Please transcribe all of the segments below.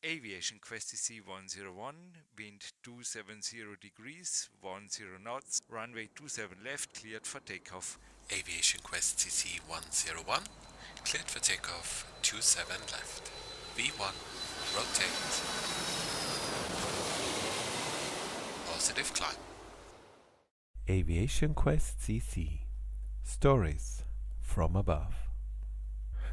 Aviation-Quest.cc 101, wind 270 degrees, 10 knots, runway 27 left, cleared for takeoff. Aviation-Quest.cc 101, cleared for takeoff 27 left. V1, rotate. Positive climb. Aviation-Quest.cc Stories from above.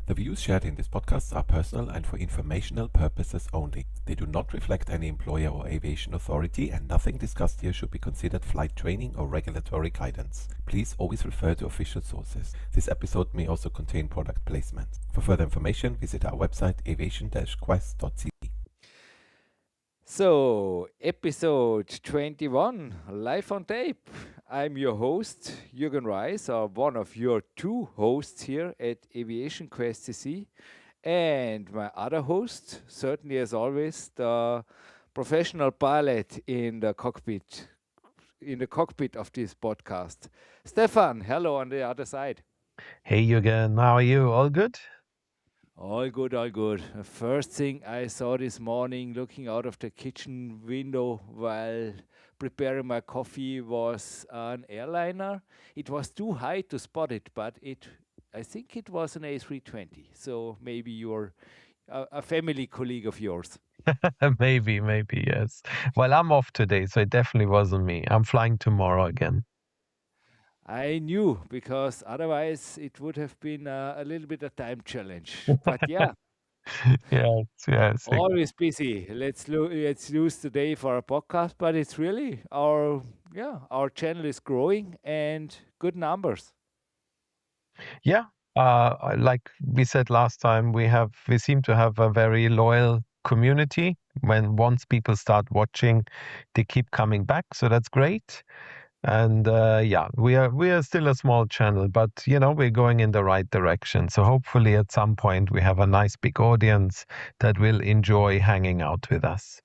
The views shared in this podcast are personal and for informational purposes only. They do not reflect any employer or aviation authority, and nothing discussed here should be considered flight training or regulatory guidance. Please always refer to official sources. This episode may also contain product placement. For further information, visit our website aviation-quest.cc. So, episode 21, live on tape. I'm your host, Jürgen Reis, or one of your two hosts here at Aviation-Quest.cc. And my other host, certainly as always, the professional pilot in the cockpit of this podcast. Stefan, hello on the other side. Hey Jürgen, how are you? All good? All good, all good. The first thing I saw this morning looking out of the kitchen window while preparing my coffee was an airliner. It was too high to spot it, but I think it was an A320. So maybe you're a family colleague of yours. Maybe, yes. Well, I'm off today, so it definitely wasn't me. I'm flying tomorrow again. I knew, because otherwise it would have been a little bit a time challenge. But yeah, Yes. always busy. Let's use today for a podcast, but it's really our channel is growing and good numbers. Yeah. Like we said last time, we seem to have a very loyal community. Once people start watching, they keep coming back, so that's great. And we are still a small channel, but we're going in the right direction. So hopefully at some point we have a nice big audience that will enjoy hanging out with us.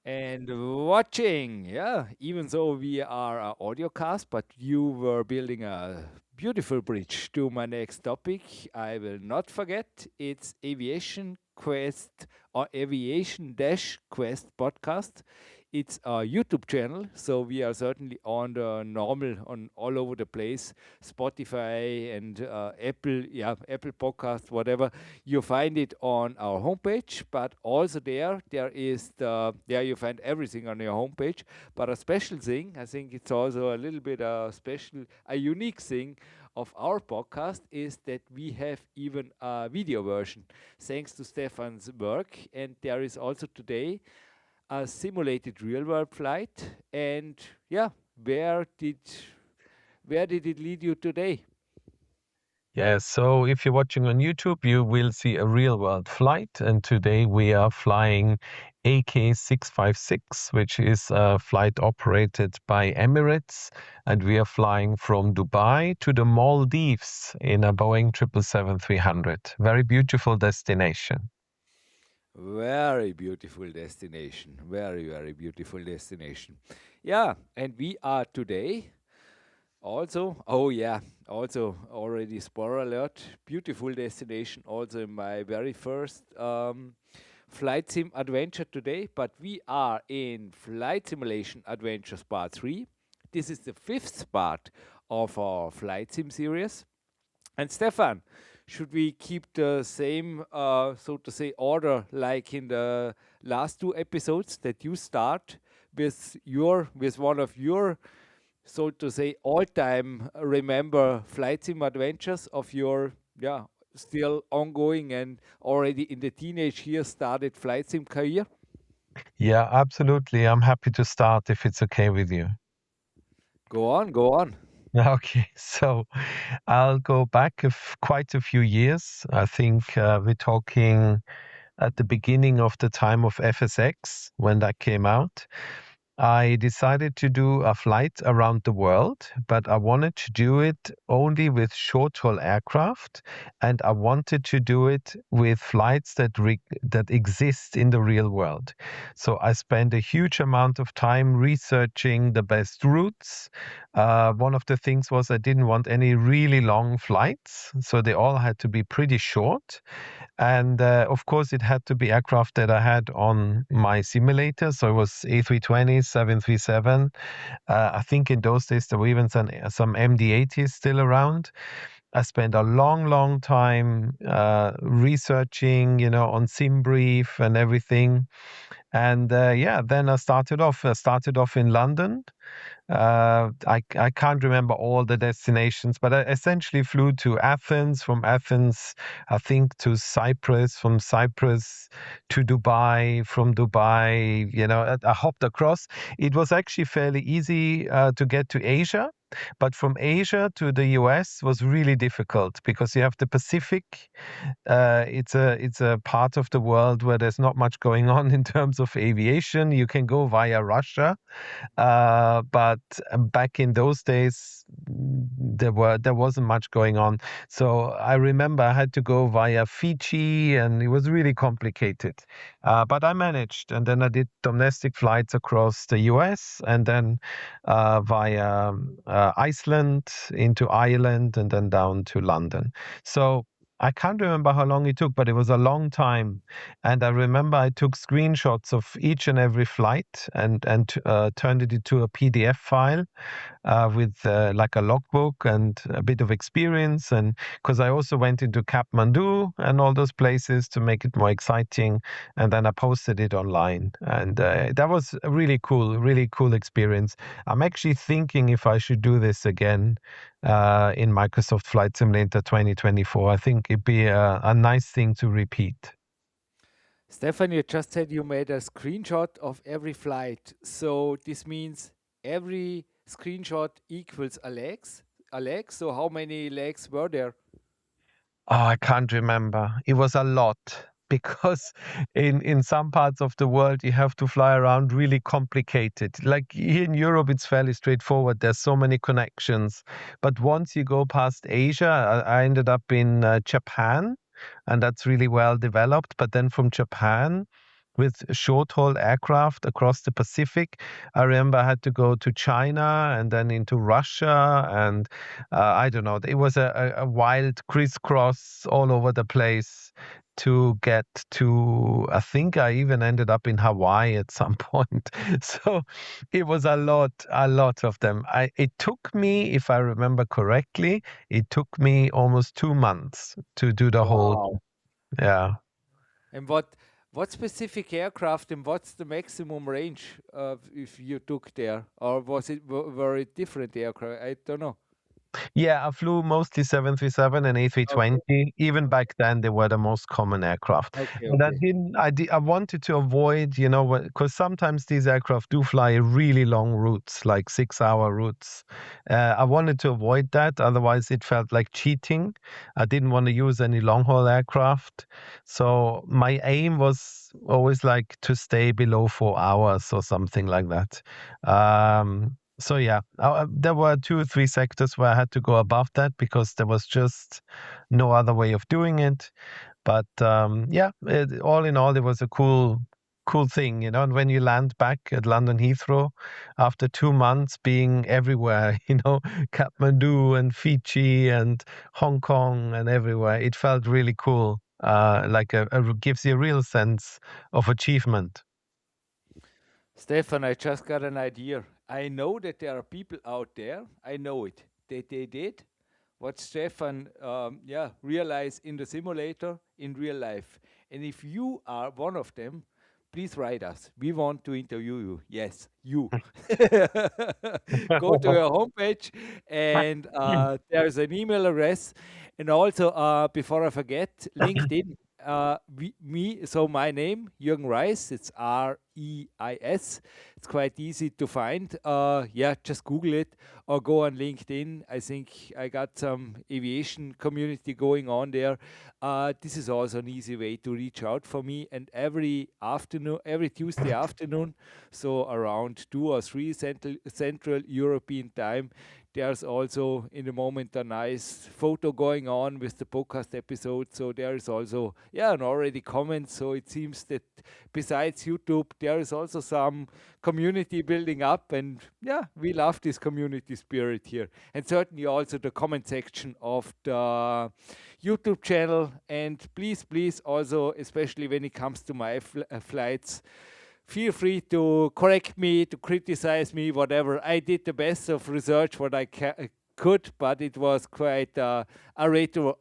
And watching, yeah, even though we are an audio cast, but you were building a beautiful bridge to my next topic. I will not forget. It's Aviation Quest or Aviation-Quest podcast. It's a YouTube channel, so we are certainly on the normal, on all over the place, Spotify and Apple Podcast, whatever. You find it on our homepage, but also there you find everything on your homepage. But a special thing, I think it's also a little bit a unique thing of our podcast is that we have even a video version, thanks to Stefan's work. And there is also today a simulated real-world flight. And yeah, where did it lead you today? Yeah, so if you're watching on YouTube, you will see a real world flight. And today we are flying AK-656, which is a flight operated by Emirates. And we are flying from Dubai to the Maldives in a Boeing 777-300. Very beautiful destination. Very beautiful destination. Very, very beautiful destination. Yeah, and we are today also, also already spoiler alert, beautiful destination. Also in my very first FlightSim adventure today, but we are in Flight Simulation Adventures Part 3. This is the fifth part of our FlightSim series. And Stefan, should we keep the same, so to say, order like in the last two episodes, that you start with one of your, so to say, all-time remember FlightSim adventures of your, still ongoing and already in the teenage years started FlightSim career? Yeah, absolutely. I'm happy to start if it's okay with you. Go on. Okay, so I'll go back quite a few years. I think we're talking at the beginning of the time of FSX when that came out. I decided to do a flight around the world, but I wanted to do it only with short-haul aircraft, and I wanted to do it with flights that exist in the real world. So I spent a huge amount of time researching the best routes. One of the things was I didn't want any really long flights, so they all had to be pretty short. And of course, it had to be aircraft that I had on my simulator. So it was A320, 737. I think in those days there were even some MD-80s still around. I spent a long, long time researching, on SimBrief and everything. And yeah, then I started off. I started off in London. I can't remember all the destinations, but I essentially flew to Athens. From Athens, I think to Cyprus. From Cyprus to Dubai. From Dubai, I hopped across. It was actually fairly easy to get to Asia. But from Asia to the US was really difficult because you have the Pacific. It's a part of the world where there's not much going on in terms of aviation. You can go via Russia, but back in those days, there wasn't much going on. So I remember I had to go via Fiji, and it was really complicated. But I managed, and then I did domestic flights across the US, and then via Iceland into Ireland, and then down to London. So I can't remember how long it took, but it was a long time. And I remember I took screenshots of each and every flight and turned it into a PDF file with like a logbook and a bit of experience. And because I also went into Kathmandu and all those places to make it more exciting. And then I posted it online. And that was a really cool experience. I'm actually thinking if I should do this again in Microsoft Flight Simulator 2024. I think it'd be a nice thing to repeat. Stefan, you just said you made a screenshot of every flight. So this means every screenshot equals a legs. A leg. So how many legs were there? Oh, I can't remember. It was a lot because in some parts of the world you have to fly around really complicated. Like here in Europe, it's fairly straightforward. There's so many connections. But once you go past Asia, I ended up in Japan, and that's really well developed. But then from Japan, with short-haul aircraft across the Pacific, I remember I had to go to China and then into Russia, and I don't know. It was a wild crisscross all over the place to get to. I think I even ended up in Hawaii at some point. So it was a lot of them. It took me, if I remember correctly, it took me almost 2 months to do the whole. Wow. Yeah. And what specific aircraft and what's the maximum range if you took there? Or were it different aircraft? I don't know. Yeah, I flew mostly 737 and Okay. A320. Even back then, they were the most common aircraft. Okay, And okay. I wanted to avoid, because sometimes these aircraft do fly really long routes, like 6-hour routes. I wanted to avoid that. Otherwise, it felt like cheating. I didn't want to use any long haul aircraft. So my aim was always like to stay below 4 hours or something like that. So yeah, there were 2 or 3 sectors where I had to go above that because there was just no other way of doing it. But yeah, all in all, it was a cool thing, And when you land back at London Heathrow after 2 months being everywhere, Kathmandu and Fiji and Hong Kong and everywhere, it felt really cool. Like gives you a real sense of achievement. Stefan, I just got an idea. I know that there are people out there, I know it, that they did what Stefan realized in the simulator in real life. And if you are one of them, please write us. We want to interview you. Yes, you. Go to your homepage and there's an email address. And also, before I forget, LinkedIn. so my name, Jürgen Reis, it's Reis. It's quite easy to find. Yeah, just Google it or go on LinkedIn. I think I got some aviation community going on there. This is also an easy way to reach out for me. And every afternoon, every Tuesday afternoon, so around 2 or 3 Central European time, there's also in the moment a nice photo going on with the podcast episode. So there is also, yeah, an already comment. So it seems that besides YouTube, there is also some community building up. And yeah, we love this community spirit here. And certainly also the comment section of the YouTube channel. And please, also, especially when it comes to my flights, feel free to correct me, to criticize me, whatever. I did the best of research what I could, but it was quite a retro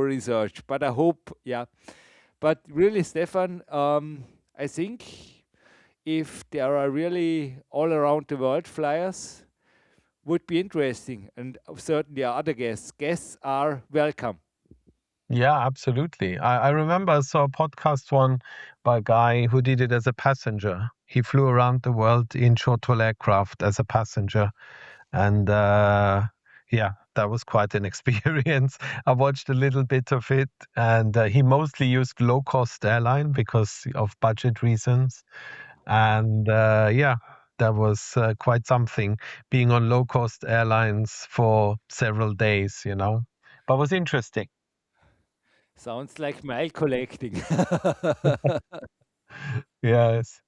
research. But I hope, yeah. But really, Stefan, I think if there are really all around the world flyers, would be interesting, and certainly our other guests. Guests are welcome. Yeah, absolutely. I remember I saw a podcast one by a guy who did it as a passenger. He flew around the world in short-haul aircraft as a passenger. And yeah, that was quite an experience. I watched a little bit of it, and he mostly used low-cost airline because of budget reasons. And yeah, that was quite something, being on low-cost airlines for several days, but it was interesting. Sounds like mail collecting. Yes.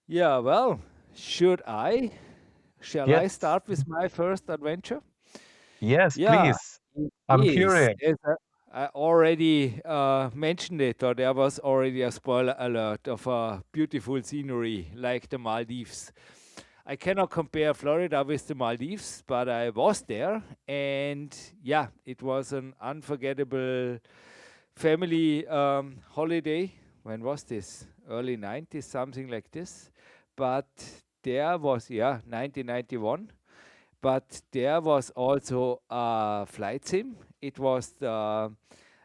Yeah, well, should I? Shall I Yes. start with my first adventure? Yes, Yeah, please. it I'm is. curious. As I already mentioned it, or there was already a spoiler alert of a beautiful scenery like the Maldives. I cannot compare Florida with the Maldives, but I was there, and yeah, it was an unforgettable family holiday. When was this? Early 90s, something like this. But there was, yeah, 1991. But there was also a flight sim. It was the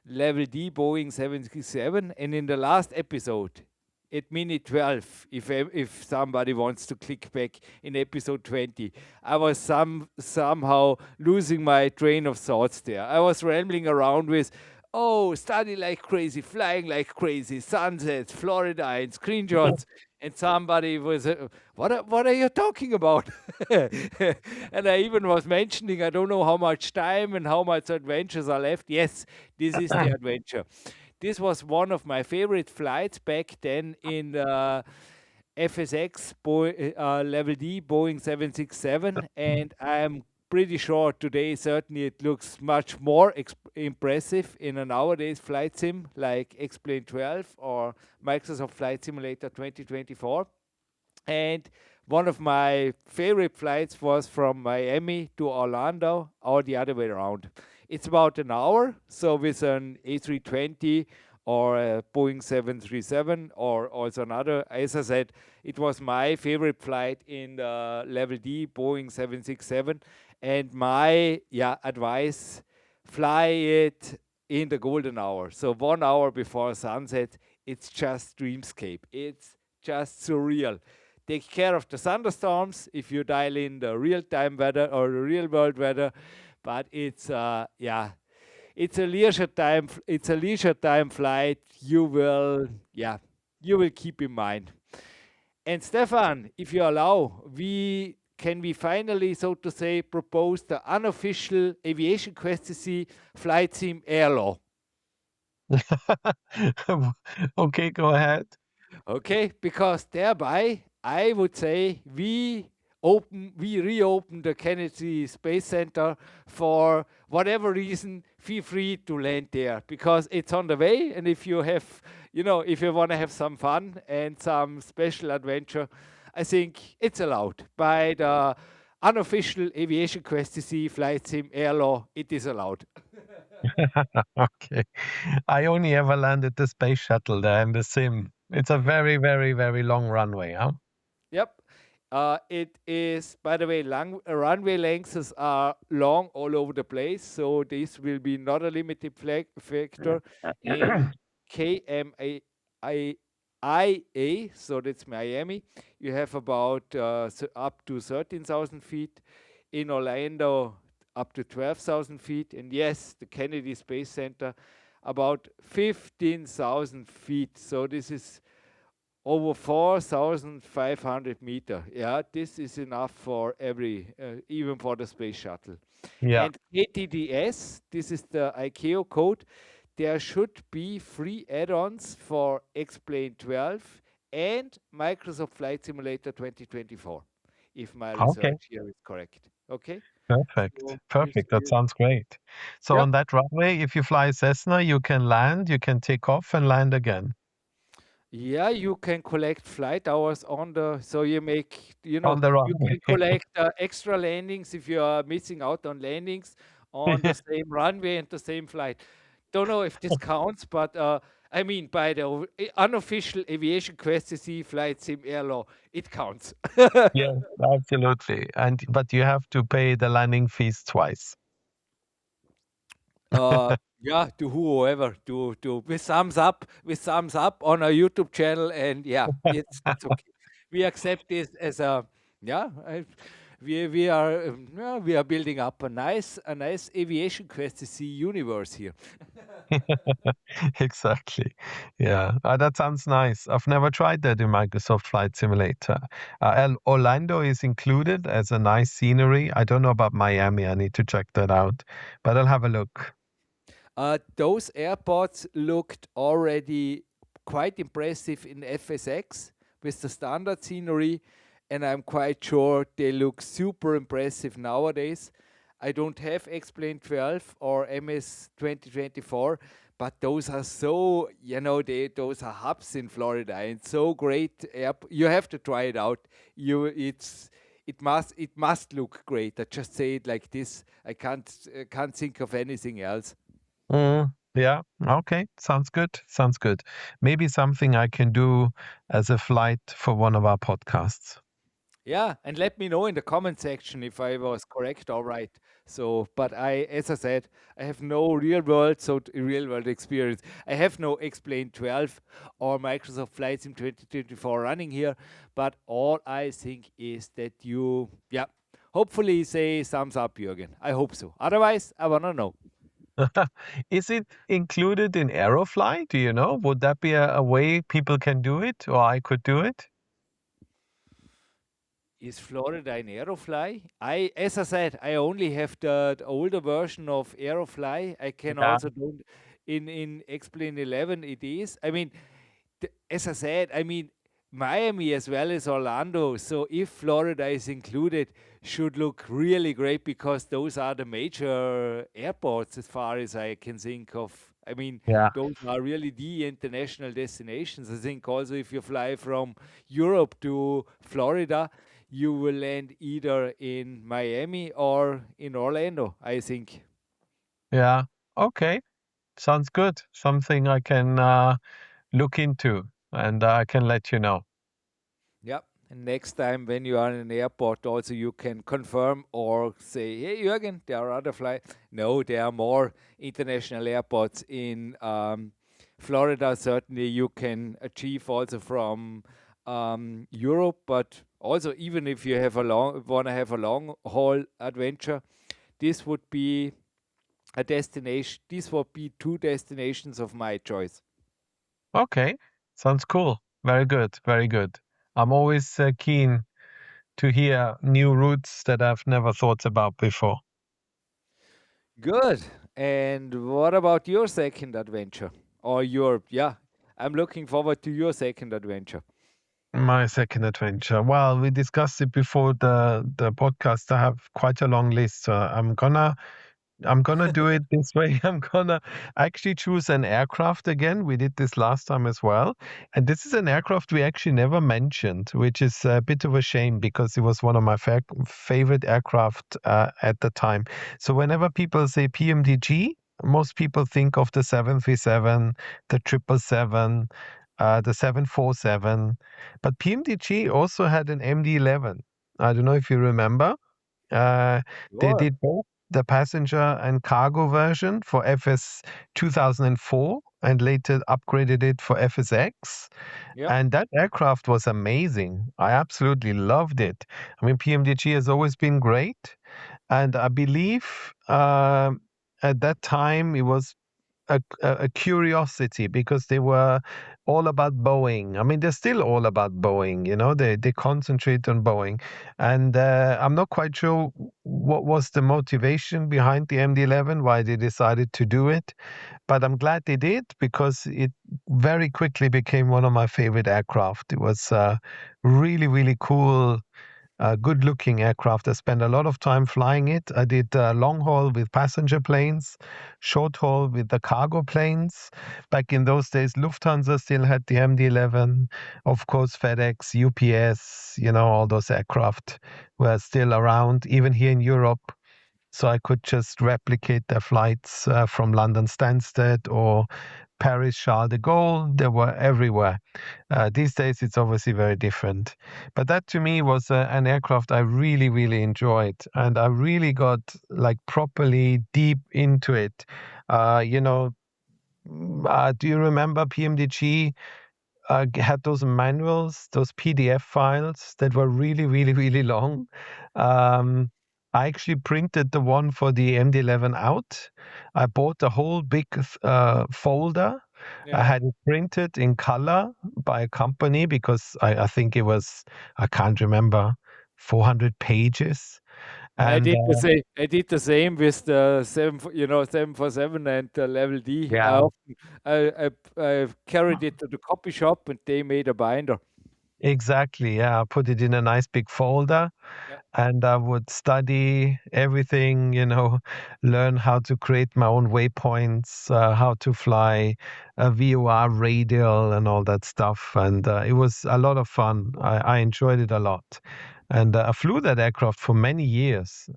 Level D Boeing 767. And in the last episode, at minute 12, if somebody wants to click back in episode 20, I was somehow losing my train of thoughts there. I was rambling around with, oh, study like crazy, flying like crazy, sunsets, Florida, and screenshots. And somebody was, what are you talking about? And I even was mentioning, I don't know how much time and how much adventures are left. Yes, this is the adventure. This was one of my favorite flights back then in FSX Level D Boeing 767, and I'm pretty sure today certainly it looks much more impressive in a nowadays flight sim like X-Plane 12 or Microsoft Flight Simulator 2024. And one of my favorite flights was from Miami to Orlando or the other way around. It's about an hour, so with an A320 or a Boeing 737 or also another, as I said, it was my favorite flight in the Level D Boeing 767. And my advice, fly it in the golden hour. So 1 hour before sunset, it's just dreamscape. It's just surreal. Take care of the thunderstorms if you dial in the real-time weather or the real-world weather. But it's a leisure time flight. You will keep in mind. And Stefan, if you allow, we finally, so to say, propose the unofficial Aviation-Quest.cc flight sim air law. Okay, go ahead. Okay, because thereby I would say we reopen the Kennedy Space Center for whatever reason. Feel free to land there because it's on the way. And if you have, if you want to have some fun and some special adventure, I think it's allowed by the unofficial Aviation-Quest.cc flight sim air law. It is allowed. Okay. I only ever landed the space shuttle there in the sim. It's a very, very, very long runway, huh? Yep. It is, by the way, runway lengths are long all over the place, so this will be not a limiting factor. In KMAIA, so that's Miami, you have about up to 13,000 feet. In Orlando, up to 12,000 feet. And yes, the Kennedy Space Center, about 15,000 feet. So this is over 4,500 meter. Yeah, this is enough for even for the space shuttle. Yeah. And KTDS, this is the ICAO code. There should be free add-ons for X-Plane 12 and Microsoft Flight Simulator 2024, if my Okay. research here is correct. Okay, Perfect. so this Perfect. That is, sounds great. So yeah. on that runway, if you fly Cessna, you can land, you can take off and land again Yeah, you can collect flight hours on the, so you make, on the you runway. can collect extra landings if you are missing out on landings on the same runway and the same flight. Don't know if this counts, but I mean, by the unofficial Aviation-Quest.cc flight sim air law, it counts. Yes, absolutely. And but you have to pay the landing fees twice. Yeah, to whoever, to with thumbs up on our YouTube channel, and yeah, it's okay. We accept this as a, yeah. We are, yeah, we are building up a nice Aviation Quest to see universe here. Exactly. Yeah, that sounds nice. I've never tried that in Microsoft Flight Simulator. Orlando is included as a nice scenery. I don't know about Miami. I need to check that out, but I'll have a look. Those airports looked already quite impressive in FSX with the standard scenery, and I'm quite sure they look super impressive nowadays. I don't have X-Plane 12 or MS 2024, but those are so, those are hubs in Florida and so great. You have to try it out. It must look great. I just say it like this. I can't think of anything else. Yeah. Okay. Sounds good. Sounds good. Maybe something I can do as a flight for one of our podcasts. Yeah, and let me know in the comment section if I was correct or right. So, but as I said, I have no real world experience. I have no Explain 12 or Microsoft Flight Sim 2024 running here, but all I think is that yeah, hopefully say thumbs up, Jürgen. I hope so. Otherwise, I wanna know. Is it included in Aerofly? Do you know? Would that be a way people can do it, or I could do it? Is Florida in Aerofly? As I said, I only have the older version of Aerofly. I can Yeah. also do in Explain 11 it is. I mean, as I said, I mean, Miami as well as Orlando. So if Florida is included, should look really great because those are the major airports as far as I can think of. I mean, Yeah. those are really the international destinations. I think also if you fly from Europe to Florida, you will land either in Miami or in Orlando, I think. Yeah. Okay. Sounds good. Something I can look into, and I can let you know. Yeah. And next time when you are in an airport, also you can confirm or say, hey, Jürgen, there are other flights. No, there are more international airports in Florida. Certainly you can achieve also from Europe, but also even if you want to have a long haul adventure, this would be a destination. These would be two destinations of my choice. Okay. Sounds cool. Very good. Very good. I'm always keen to hear new routes that I've never thought about before. Good. And what about your second adventure? Or yeah, I'm looking forward to your second adventure. My second adventure. Well, we discussed it before the podcast. I have quite a long list, so I'm gonna do it this way. I'm gonna actually choose an aircraft again. We did this last time as well. And this is an aircraft we actually never mentioned, which is a bit of a shame because it was one of my favorite aircraft at the time. So whenever people say PMDG, most people think of the 737, the 777. the 747. But PMDG also had an MD-11. I don't know if you remember. Uh, they Sure. did both the passenger and cargo version for FS 2004 and later upgraded it for FSX. Yeah. And that aircraft was amazing. I absolutely loved it. I mean, PMDG has always been great. And I believe at that time it was a curiosity because they were all about Boeing. I mean, they're still all about Boeing. You know, they concentrate on Boeing, and I'm not quite sure what was the motivation behind the MD-11, why they decided to do it, but I'm glad they did because it very quickly became one of my favorite aircraft. It was really really cool, good looking aircraft. I spent a lot of time flying it. I did long haul with passenger planes, short haul with the cargo planes. Back in those days, Lufthansa still had the MD-11. Of course, FedEx, UPS, you know, all those aircraft were still around, even here in Europe. So I could just replicate their flights from London Stansted or Paris Charles de Gaulle. They were everywhere. These days, it's obviously very different. But that to me was an aircraft I really, really enjoyed. And I really got like properly deep into it. You know, do you remember PMDG had those manuals, those PDF files that were really, really, really long? Um, I actually printed the one for the MD-11 out. I bought a whole big folder. I Yeah. had it printed in color by a company because I think it was, I can't remember, 400 pages. I And did the same. I did the same with the 747 and the level D. yeah, I carried it to the copy shop and they made a binder. exactly. Yeah, I put it in a nice big folder Yeah. and I would study everything, you know, learn how to create my own waypoints, how to fly a VOR radial and all that stuff. And it was a lot of fun. I enjoyed it a lot. And I flew that aircraft for many years.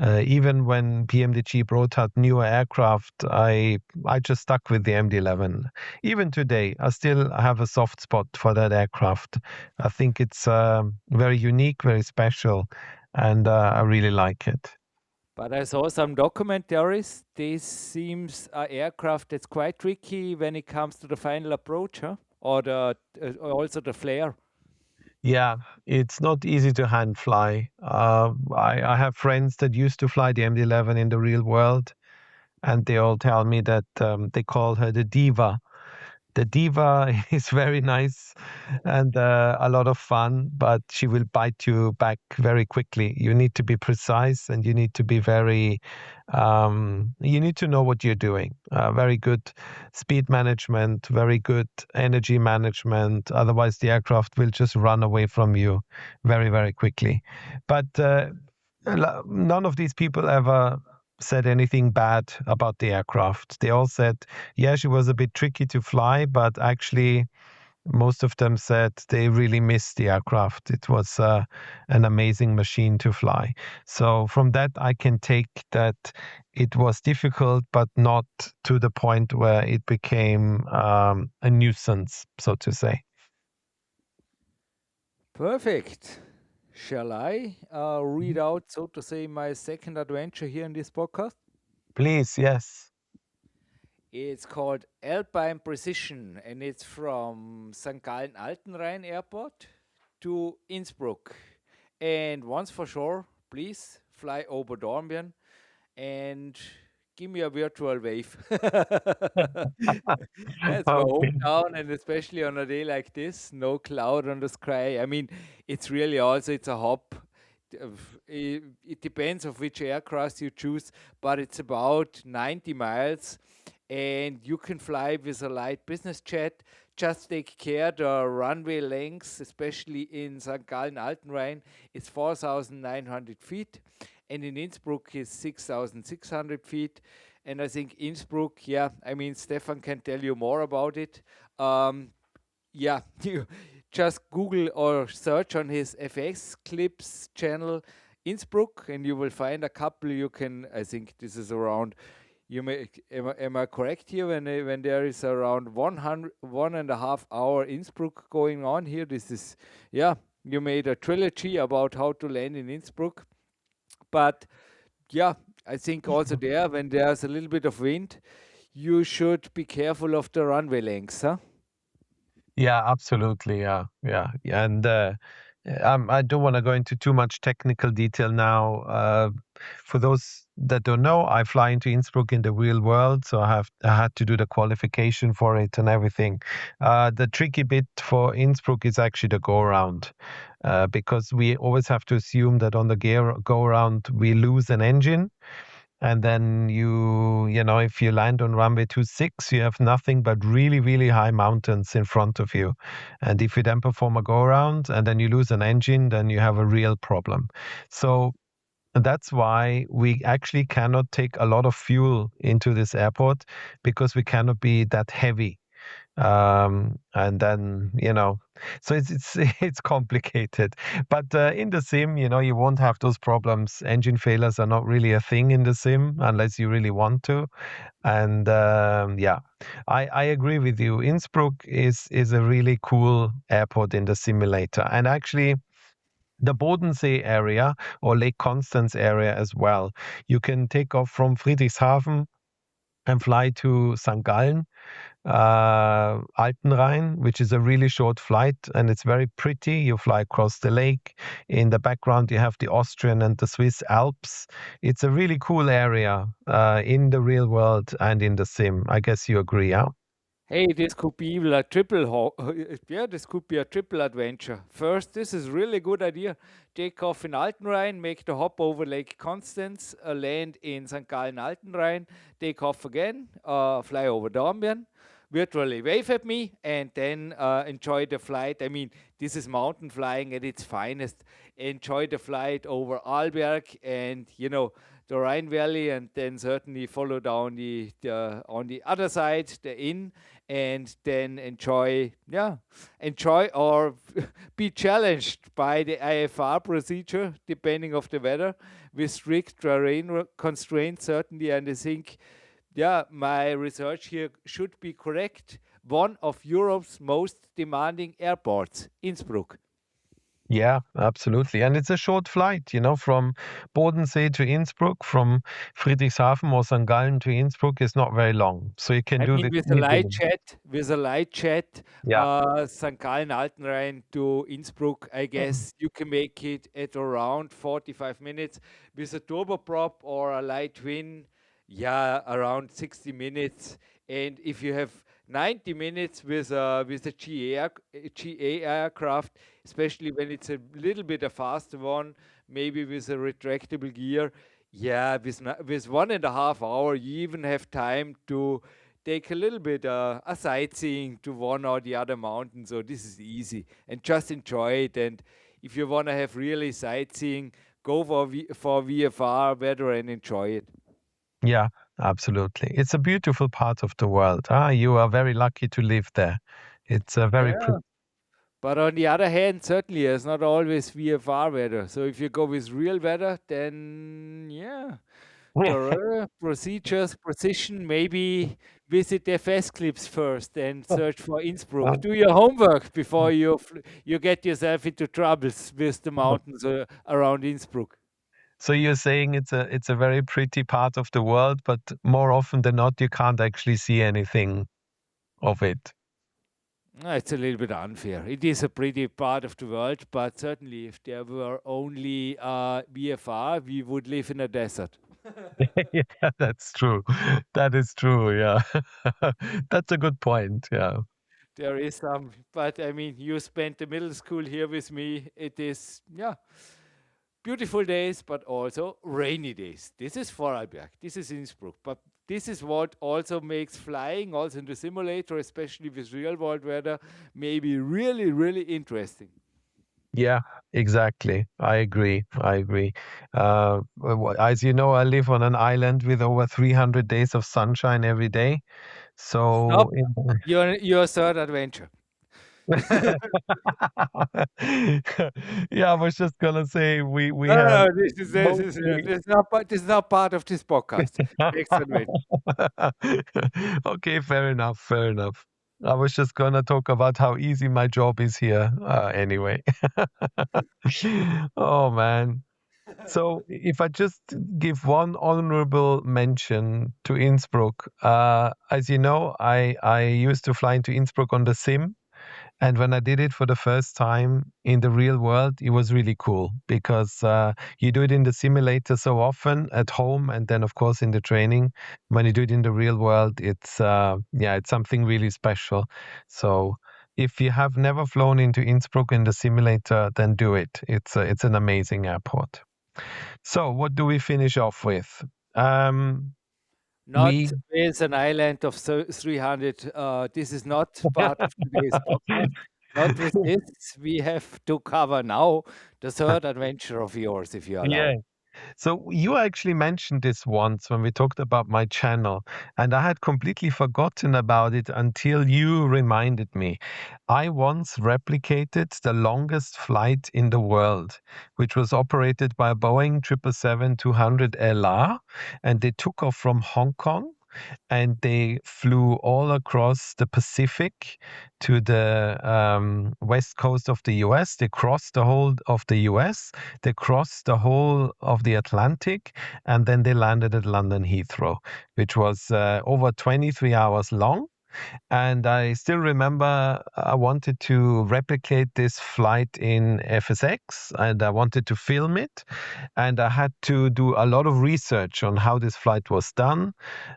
Even when PMDG brought out newer aircraft, I just stuck with the MD-11. Even today, I still have a soft spot for that aircraft. I think it's very unique, very special, and I really like it. But I saw some documentaries. This seems a aircraft that's quite tricky when it comes to the final approach, huh? Or the also the flare. Yeah, it's not easy to hand fly. I have friends that used to fly the MD-11 in the real world, and they all tell me that they call her the diva. The diva is very nice and a lot of fun, but she will bite you back very quickly. You need to be precise and you need to be very, you need to know what you're doing. Very good speed management, very good energy management. Otherwise, the aircraft will just run away from you very, very quickly. But none of these people ever said anything bad about the aircraft. They all said, yeah, she was a bit tricky to fly, but actually, most of them said they really missed the aircraft. It was an amazing machine to fly. So, from that, I can take that it was difficult, but not to the point where it became a nuisance, so to say. Perfect. Shall I read out, so to say, my second adventure here in this podcast? Please, yes. It's called Alpine Precision and it's from St. Gallen Altenrhein Airport to Innsbruck. And once for sure, please fly over Dornbirn and give me a virtual wave. That's my Okay. hometown, and especially on a day like this, no cloud on the sky. I mean, it's really also it's a hop. It depends of which aircraft you choose, but it's about 90 miles, and you can fly with a light business jet. Just take care the runway lengths, especially in St. Gallen Altenrhein, it's 4,900 feet, and in Innsbruck is 6,600 feet. And I think Innsbruck, yeah, I mean, Stefan can tell you more about it. Um, yeah, you just Google or search on his FX Clips channel Innsbruck, and you will find a couple you can. I think this is around. Am I correct here when there is around 1.5 hour Innsbruck going on here? This is, yeah, you made a trilogy about how to land in Innsbruck, but yeah, I think also there when there's a little bit of wind, you should be careful of the runway lengths, huh? Yeah, absolutely. Yeah, yeah. And I don't want to go into too much technical detail now. For those that don't know, I fly into Innsbruck in the real world, so I had to do the qualification for it and everything. The tricky bit for Innsbruck is actually the go around, because we always have to assume that on the go around we lose an engine. And then if you land on runway 26, you have nothing but really, really high mountains in front of you. And if you then perform a go around and then you lose an engine, then you have a real problem. So that's why we actually cannot take a lot of fuel into this airport, because we cannot be that heavy. And then so it's it's complicated, but in the sim you won't have those problems. Engine failures are not really a thing in the sim unless you really want to. And yeah, I agree with you. Innsbruck is a really cool airport in the simulator, and actually the Bodensee area or Lake Constance area as well. You can take off from Friedrichshafen and fly to St. Gallen, Alpenrhein, which is a really short flight, and it's very pretty. You fly across the lake. In the background, you have the Austrian and the Swiss Alps. It's a really cool area in the real world and in the sim. I guess you agree, yeah? Hey, this could be even a triple yeah, this could be a triple adventure. First, this is really good idea. Take off in Altenrhein, make the hop over Lake Constance, land in St. Gallen Altenrhein, take off again, fly over Dornbirn, virtually wave at me, and then enjoy the flight. I mean, this is mountain flying at its finest. Enjoy the flight over Arlberg and the Rhine Valley, and then certainly follow down on the other side the Inn, and then enjoy or be challenged by the IFR procedure depending of the weather, with strict terrain constraints certainly. And I think, yeah, my research here should be correct. One of Europe's most demanding airports, Innsbruck. Yeah, absolutely. And it's a short flight, from Bodensee to Innsbruck, from Friedrichshafen or St. Gallen to Innsbruck is not very long. So you can I do mean, this easily. with a light jet, Yeah. St. Gallen Altenrhein to Innsbruck, I guess you can make it at around 45 minutes. With a turboprop or a light twin, yeah, around 60 minutes. And if you have 90 minutes with a GA aircraft, especially when it's a little bit a faster one, maybe with a retractable gear, yeah, with 1.5 hour, you even have time to take a little bit a sightseeing to one or the other mountain. So this is easy, and just enjoy it. And if you want to have really sightseeing, go for VFR weather and enjoy it. Yeah, absolutely. It's a beautiful part of the world. You are very lucky to live there. It's a very Yeah. pretty. But on the other hand, certainly it's not always VFR weather. So if you go with real weather, then yeah, terrain, procedures, precision, maybe visit the FS clips first and search for Innsbruck. Do your homework before you get yourself into troubles with the mountains around Innsbruck. So you're saying it's a very pretty part of the world, but more often than not, you can't actually see anything of it. It's a little bit unfair. It is a pretty part of the world, but certainly if there were only VFR, we would live in a desert. Yeah, that's true. That is true. Yeah. That's a good point. Yeah. There is some, but I mean, you spent the middle school here with me. It is, yeah, beautiful days, but also rainy days. This is Vorarlberg. This is Innsbruck. But this is what also makes flying, also in the simulator, especially with real world weather, maybe really, really interesting. Yeah, exactly. I agree. I agree. As you know, I live on an island with over 300 days of sunshine every day. Stop So, your third adventure. Yeah, I was just gonna say we No, no, have no, mostly. this is not part of this podcast. Excellent. Okay, fair enough, fair enough. I was just gonna talk about how easy my job is here. Anyway. Oh man. So if I just give one honorable mention to Innsbruck, as you know, I used to fly into Innsbruck on the sim. And when I did it for the first time in the real world, it was really cool because you do it in the simulator so often at home, and then of course in the training. When you do it in the real world, it's something really special. So if you have never flown into Innsbruck in the simulator, then do it. It's an amazing airport. So what do we finish off with? Um, Not we with an island of 300. This is not part of today's podcast. Not with this. We have to cover now the third adventure of yours, if you yeah. allow. So you actually mentioned this once when we talked about my channel, and I had completely forgotten about it until you reminded me. I once replicated the longest flight in the world, which was operated by a Boeing 777-200 LR, and they took off from Hong Kong and they flew all across the Pacific to the west coast of the US. They crossed the whole of the US, they crossed the whole of the Atlantic, and then they landed at London Heathrow, which was over 23 hours long. And I still remember I wanted to replicate this flight in FSX and I wanted to film it. And I had to do a lot of research on how this flight was done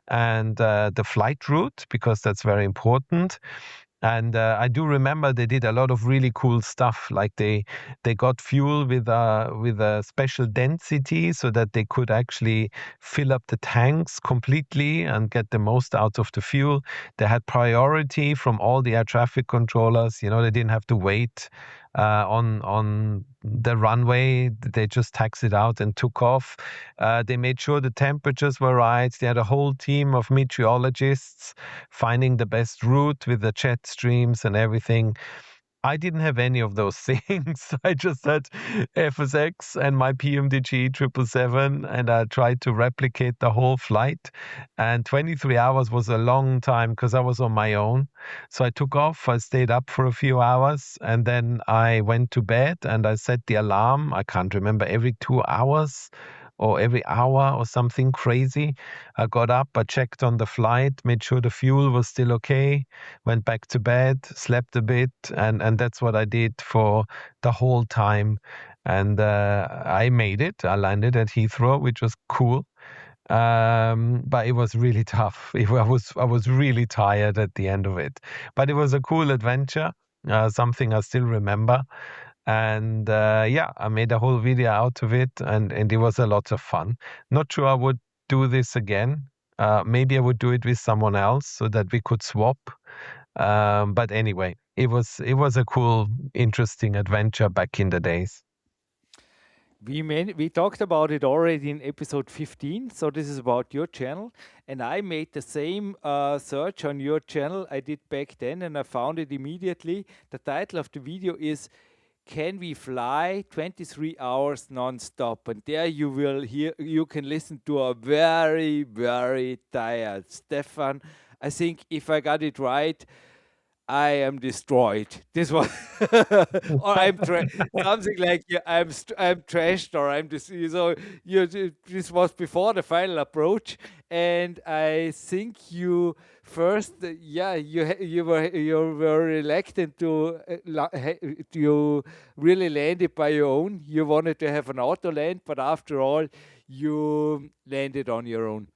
and the flight route, because that's very important. And I do remember they did a lot of really cool stuff. Like they got fuel with a special density so that they could actually fill up the tanks completely and get the most out of the fuel. They had priority from all the air traffic controllers. You know, they didn't have to wait on the runway. They just taxied out and took off. They made sure the temperatures were right. They had a whole team of meteorologists finding the best route with the jet streams and everything. I didn't have any of those things. I just had FSX and my PMDG 777, and I tried to replicate the whole flight. And 23 hours was a long time because I was on my own. So I took off, I stayed up for a few hours, and then I went to bed and I set the alarm. I can't remember, every 2 hours or every hour or something crazy. I got up, I checked on the flight, made sure the fuel was still okay, went back to bed, slept a bit, and that's what I did for the whole time. And I made it. I landed at Heathrow, which was cool. But it was really tough. I was really tired at the end of it. But it was a cool adventure, something I still remember. And yeah, I made a whole video out of it, and it was a lot of fun. Not sure I would do this again. Maybe I would do it with someone else so that we could swap. But anyway, it was a cool, interesting adventure back in the days. We talked about it already in episode 15, so this is about your channel. And I made the same search on your channel I did back then, and I found it immediately. The title of the video is "Can We Fly 23 Hours Non-Stop?" And there you can listen to a very, very tired Stefan. I think if I got it right, I am destroyed. This was, or something like, yeah, I'm trashed, or I'm just, this was before the final approach, and I think you first, yeah, you were reluctant to you really landed by your own. You wanted to have an auto land, but after all, you landed on your own.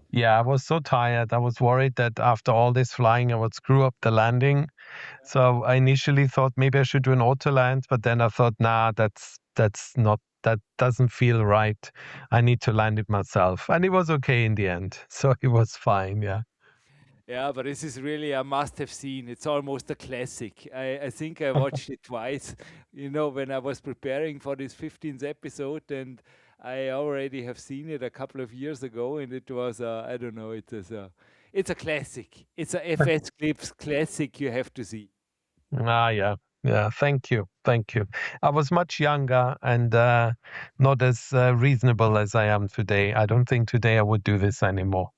Yeah, I was so tired. I was worried that after all this flying, I would screw up the landing. So I initially thought maybe I should do an auto land, but then I thought, nah, that doesn't feel right. I need to land it myself. And it was okay in the end. So it was fine, yeah. Yeah, but this is really a must-have seen. It's almost a classic. I think I watched it twice, when I was preparing for this 15th episode, and I already have seen it a couple of years ago, and it was, I don't know, it's a classic. It's a FS Clips classic you have to see. Yeah, yeah. Thank you, thank you. I was much younger and not as reasonable as I am today. I don't think today I would do this anymore.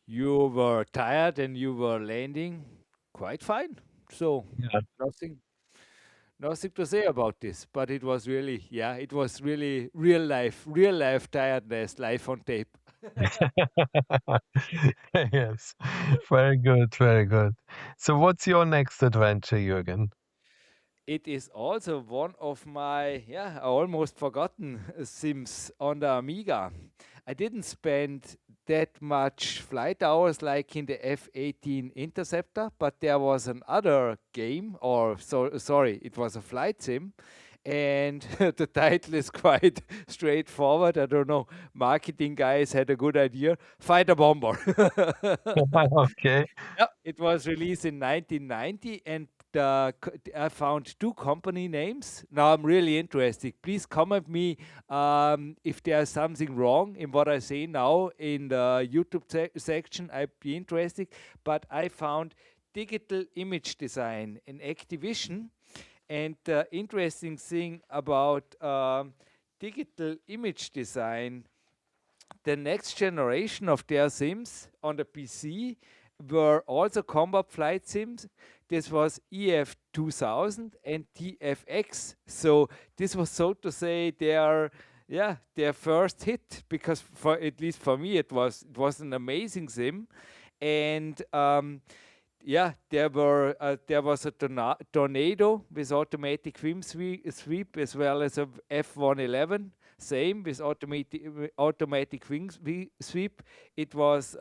You were tired and you were landing quite fine. So Yeah. nothing nothing to say about this. But it was really, yeah, it was really real life tiredness, life on tape. Yes, very good, very good. So, what's your next adventure, Jürgen? It is also one of my, yeah, almost forgotten sims on the Amiga. I didn't spend that much flight hours like in the F-18 Interceptor, but there was another game, or sorry, it was a flight sim, and the title is quite straightforward. I don't know, marketing guys had a good idea. Fighter bomber. Okay. Yeah, it was released in 1990, and I found two company names. Now I'm really interested. Please comment me if there's something wrong in what I say now in the YouTube section. I'd be interested. But I found digital image design in Activision, and the interesting thing about digital image design, the next generation of their sims on the PC were also combat flight sims. This was EF 2000 and TFX. So this was, so to say, their, yeah, their first hit, because for at least for me it was an amazing sim. And yeah, there was a tornado with automatic sweep, as well as a F-111, same with automatic sweep. It was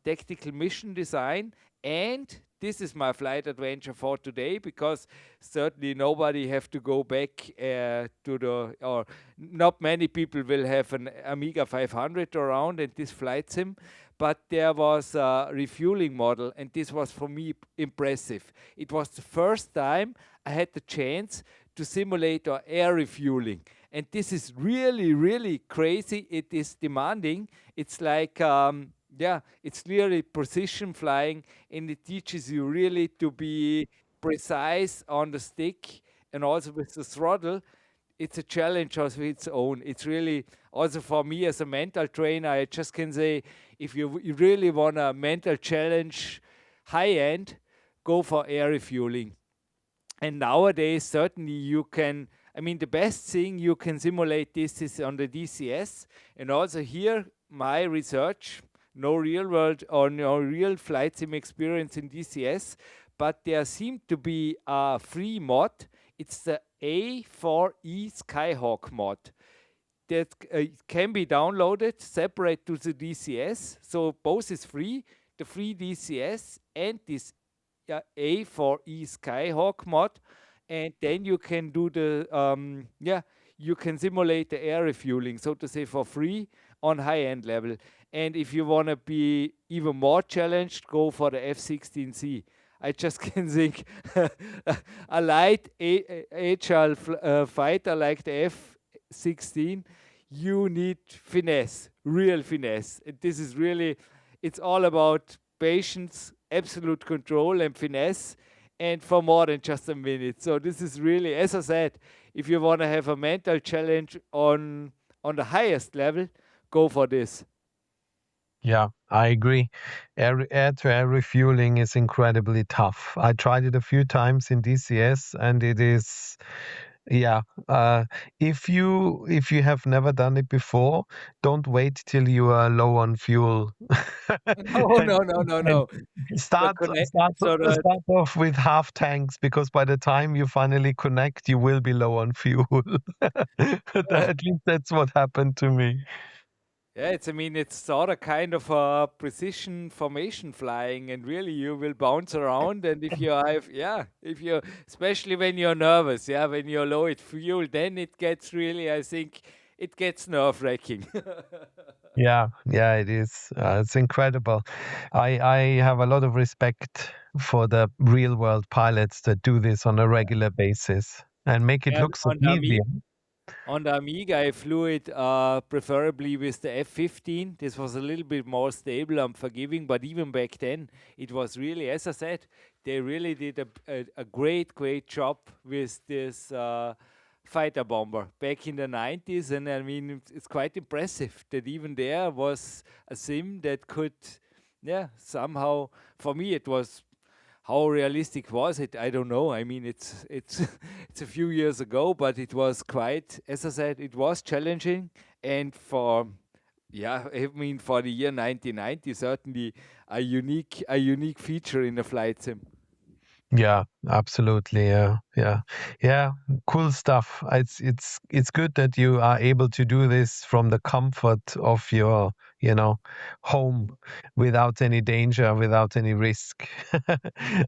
tactical mission design, and this is my flight adventure for today, because certainly nobody have to go back to the, or not many people will have an Amiga 500 around and this flight sim, but there was a refueling model, and this was for me impressive. It was the first time I had the chance to simulate or air refueling, and this is really, really crazy. It is demanding. It's like, yeah, it's clearly precision flying, and it teaches you really to be precise on the stick and also with the throttle. It's a challenge of its own. It's really also for me as a mental trainer. I just can say, if you really want a mental challenge, high end, go for air refueling. And nowadays, certainly you can. I mean, the best thing you can simulate this is on the DCS, and also here my research. No real world or no real flight sim experience in DCS, but there seemed to be a free mod. It's the A4E Skyhawk mod that can be downloaded separate to the DCS. So both is free, the free DCS and this A4E Skyhawk mod. And then you can do the, yeah, you can simulate the air refueling, so to say, for free on high end level. And if you want to be even more challenged, go for the F-16C. I just can think a light agile fighter like the F-16, you need finesse, real finesse. And this is really, it's all about patience, absolute control, and finesse, and for more than just a minute. So this is really, as I said, if you want to have a mental challenge on the highest level, go for this. Yeah, I agree. Air-to-air refueling is incredibly tough. I tried it a few times in DCS, and it is, yeah. If you have never done it before, don't wait till you are low on fuel. No, and, no, no, no, and no. The start connect, start so the start off with half tanks, because by the time you finally connect, you will be low on fuel. At least that's what happened to me. yeah, it's, I mean, it's sort of kind of a precision formation flying, and really you will bounce around. And if you have, yeah, if you, especially when you're nervous, yeah, when you're low at fuel, then it gets really, I think, it gets nerve wracking. Yeah, yeah, it is. It's incredible. I have a lot of respect for the real world pilots that do this on a regular basis and make it Yeah, look so on the easy. On the Amiga, I flew it preferably with the F-15. This was a little bit more stable and forgiving, but even back then, it was really, as I said, they really did a great, great job with this fighter bomber back in the 90s. And I mean, it's quite impressive that even there was a sim that could, yeah, somehow, for me, it was how realistic was it? I don't know. I mean, it's it's a few years ago, but it was quite, as I said, it was challenging. And for yeah, I mean, for the year 1990, certainly a unique feature in the flight sim. Yeah, absolutely. Yeah, yeah, yeah. Cool stuff. It's good that you are able to do this from the comfort of your, home without any danger, without any risk.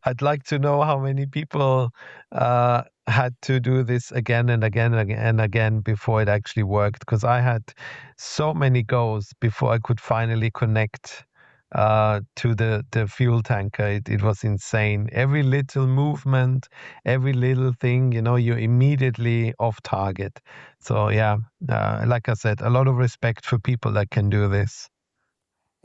I'd like to know how many people had to do this again and again and again and again before it actually worked. Because I had so many goes before I could finally connect to the fuel tanker. It was insane. Every little movement, every little thing, you're immediately off target. So yeah, like I said, a lot of respect for people that can do this.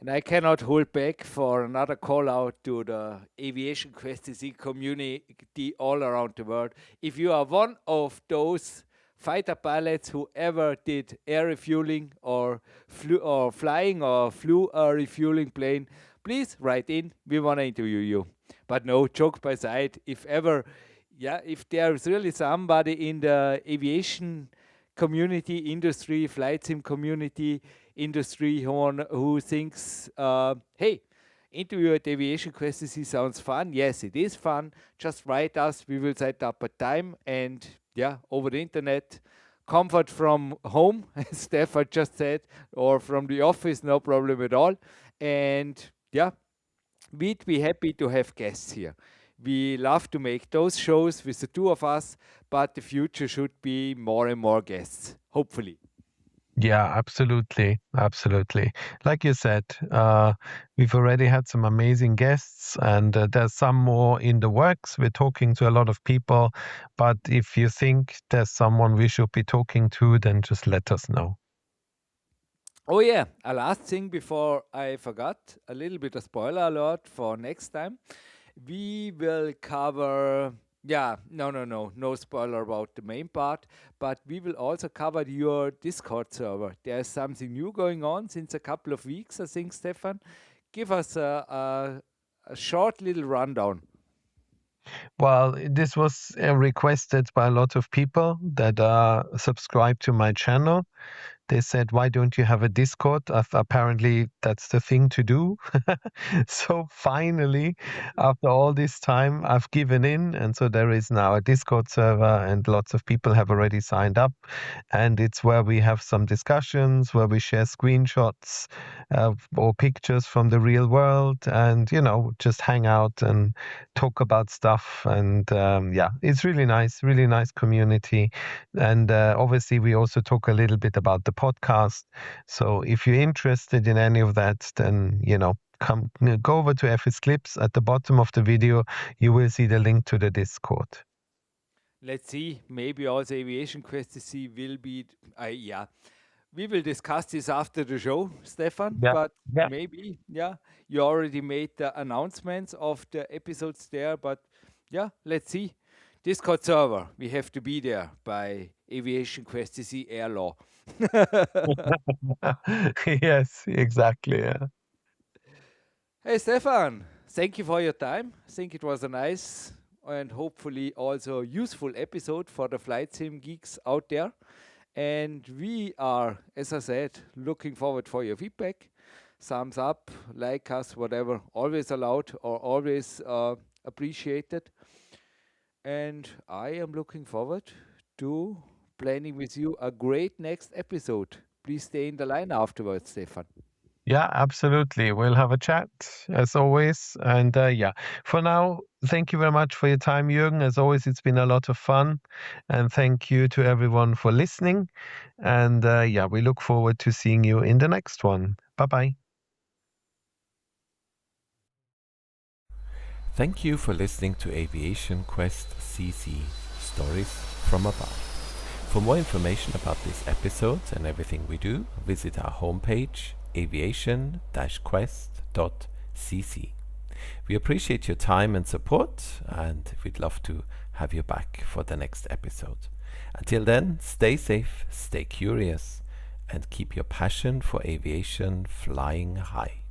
And I cannot hold back for another call out to the Aviation-Quest.cc community all around the world. If you are one of those fighter pilots who ever did air refueling or flew or flying or flew a refueling plane, please write in. We want to interview you. But no, joke by side. If ever, yeah, if there's really somebody in the aviation community, industry, flight sim community, industry who thinks, hey, interview at Aviation-Quest.cc sounds fun. Yes, it is fun. Just write us. We will set up a time and yeah, over the internet. Comfort from home, as Stefan just said, or from the office, no problem at all. And yeah, we'd be happy to have guests here. We love to make those shows with the two of us, but the future should be more and more guests, hopefully. Yeah, absolutely. Absolutely. Like you said, we've already had some amazing guests, and there's some more in the works. We're talking to a lot of people, but if you think there's someone we should be talking to, then just let us know. Oh yeah, a last thing before I forgot, a little bit of spoiler alert for next time. We will cover, yeah, no spoiler about the main part, but we will also cover your Discord server. There's something new going on since a couple of weeks, I think, Stefan. Give us a short little rundown. Well, this was requested by a lot of people that are subscribed to my channel. They said, why don't you have a Discord? Apparently, that's the thing to do. So finally, after all this time, I've given in. And so there is now a Discord server, and lots of people have already signed up. And it's where we have some discussions, where we share screenshots or pictures from the real world and, just hang out and talk about stuff. And yeah, it's really nice community. And obviously, we also talk a little bit about the podcast. So if you're interested in any of that, then, go over to FS Clips. At the bottom of the video, you will see the link to the Discord. Let's see, maybe also Aviation Quest to see will be, yeah, we will discuss this after the show, Stefan, Yeah. but Yeah. maybe, yeah, you already made the announcements of the episodes there, but yeah, let's see. Discord server, we have to be there by Aviation Quest to see air law. Yes, exactly. Yeah. Hey, Stefan, thank you for your time. I think it was a nice and hopefully also useful episode for the flight sim geeks out there. And we are, as I said, looking forward for your feedback. Thumbs up, like us, whatever, always allowed or always appreciated. And I am looking forward to planning with you a great next episode. Please stay in the line afterwards, Stefan. Yeah, absolutely. We'll have a chat as always. And yeah, for now, thank you very much for your time, Jürgen. As always, it's been a lot of fun. And thank you to everyone for listening. And yeah, we look forward to seeing you in the next one. Bye bye. Thank you for listening to Aviation Quest CC Stories from Above. For more information about this episode and everything we do, visit our homepage aviation-Quest.cc. We appreciate your time and support, and we'd love to have you back for the next episode. Until then, stay safe, stay curious, and keep your passion for aviation flying high.